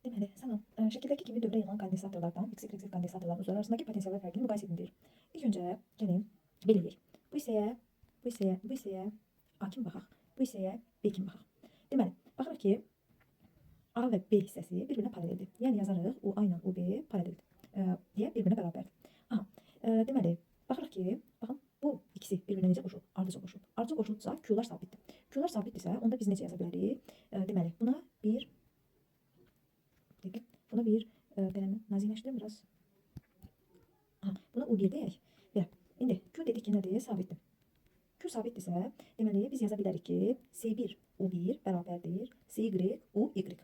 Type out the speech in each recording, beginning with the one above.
Deməli, salam. Şəkildəki kimi dövrə yığılan kondensatorlardan X, Y, Z kondensatorların ucları arasındakı potensiallar fərqini müqayisə edin deyir. İlk öncə gəlin belə eləyək. Bu hissəyə A kimi baxaq. Bu hissəyə B kimi baxaq. Deməli, baxırıq ki, A və B hissəsi bir-birinə paraleldir. Yəni yazarıq U A ilə U B paraleldir. Deyə bir-birinə bərabərdir. Aha. Deməli, baxırıq ki, baxın bu ikisi bir-birinə necə qoşulub? Ardıcıl qoşulub. Ardıcıl qoşulubsa Q'lar sabitdir. Q'lar sabitdirsə, onda biz necə yaza bilərik? Deməli, buna bir Buna bir qələmi nazikləşdirim biraz. Buna U1 deyək. Və indi Q dedik ki, nədir? Sabitdir. Q sabitdirsə, deməli biz yaza bilərik ki, C1 U1 bərabərdir CY UY.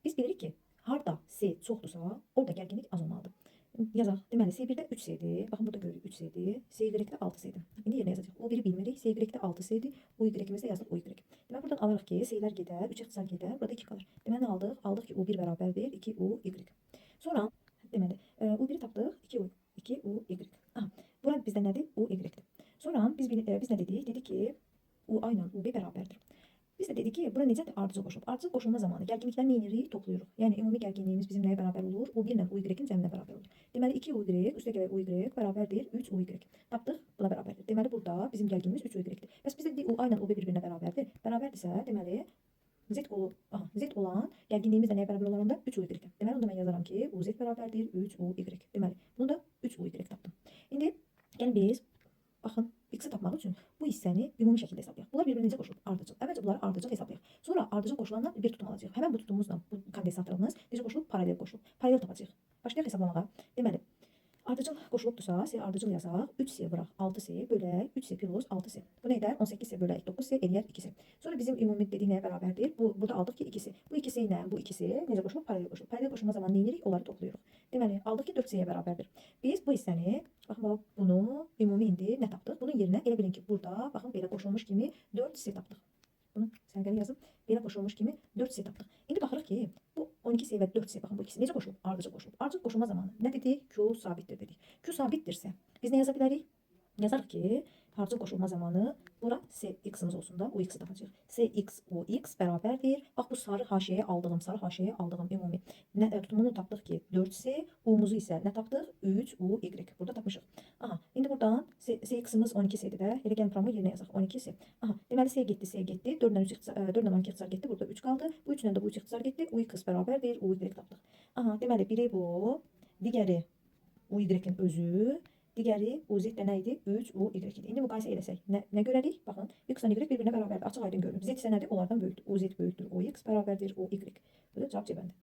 Biz bilirik ki, harda C çoxdursa, orada gərginlik az olmalıdır. Yazaq. Deməli, C1-də 3C'dir. Baxın, burada görürük 3C'dir. CY-də 6C'dir. İndi yerinə yazacaq. U1-i bilmirik. CY-də 6C'dir. UY-imizdə yazdıq UY. Deməli, buradan alırıq ki, C-lər gedər, 3 ixtisar gedər, burada 2 qalır. Deməli, nə aldıq? Aldıq ki, U1 bərabərdir 2UY. Sonra, deməli, U1-i tapdıq, 2UY. Bura bizdə nədir? UY-dir. Sonra biz nə dedik? Dedik ki, UA ilə UB bərabərdir. Biz də dedik ki, bura necədir? Ardıcıl qoşulub. Ardıcıl qoşulma zamanı gərginlikləri nə edirik? Toplayırıq. Yəni ümumi gərginliyimiz bizim nəyə bərabər olur? U1 ilə UY-in cəminə bərabər olur. Deməli 2UY üstə gələ UY bərabərdir 3UY. Tapdıq, buna bərabərdir. Deməli burada bizim gərginliyimiz 3UY-dir. Bəs bizdə dedik UA ilə UB bir-birinə bərabərdir. Bərabərdirsə, deməli Z olan gərginliyimiz də nəyə bərabər olur onda? 3UY. Deməli onda mən yazaram ki, UZ bərabərdir 3UY. Deməli, bunu da 3UY tapdım. İndi gəlin biz baxın, X-i tapmaq üçün bu hissəni ümumi şəkildə hesablayaq. Bunlar bir-birinə necə qoşulub? Ardıcıl. Əvvəlcə bunları ardıcıl hesablayaq. Sonra ardıcıl qoşulandan bir tutum alacağıq. Həmin bu tutumumuzla bu kondensatorumuz necə qoşulub? Paralel qoşulub. Paralel tapacağıq. Başlayaq hesablamağa. Deməli, ardıcıl qoşulubdursa, C ardıcıl yazaq. 3C vuraq 6C bölək 3C plus 6C. Bu nə edər? 18C bölək 9C eləyər 2C. Sonra bizim ümumi dedik nəyə bərabərdir? Burada aldıq ki 2C. Bu 2C ilə bu 2C necə qoşulub? Paralel qoşulub. Paralel qoşulma zamanı nə edirik? Onları toplayırıq. Deməli, aldıq ki 4C-yə bərabərdir. Biz bu hissəni, baxın, bunu ümumi indi nə tapdıq? Bunun yerinə elə bilin ki, burada, baxın, belə qoşulmuş kimi 4C tapdıq. Bunu sərgəli yazıb, belə qoşulmuş kimi 4C tapdıq. İndi baxırıq ki, bu 12C və 4C, baxın, bu ikisi necə qoşulub? Ardıcıl qoşulub. Ardıcıl qoşulma zamanı nə dedik? Q sabitdir dedik. Q sabitdirsə, biz nə yaza bilərik? Yazarıq ki, ardıcıl qoşulma zamanı bura CX-imiz olsun da UX-i tapacağıq. CX UX bərabərdir. Bax, bu sarı haşiyəyə aldığım ümumi tutumunu tapdıq ki, 4C, U-muzu isə nə tapdıq? 3UY. Burada tapmışıq. İndi buradan CX-imiz 12C-dir də. Elə gəlin proqramı yerinə yazaq. 12C. Deməli, C getdi. 4 ilə 12 ixtisar getdi. Burada 3 qaldı. Bu 3 ilə də bu 3 ixtisar getdi. UX bərabərdir. UY tapdıq. Deməli, biri bu, digəri UY-in özü, digəri UZ-də nə idi? 3UY idi. İndi müqayisə eləsək, nə görərik? Baxın, X-lə Y bir-birinə bərabərdir. Açıq aydın görünür. Z isə nədir? Onlardan böyükdür. UZ böyükdür. UX bərabərdir. UY. Bu da cavab cəbəndə.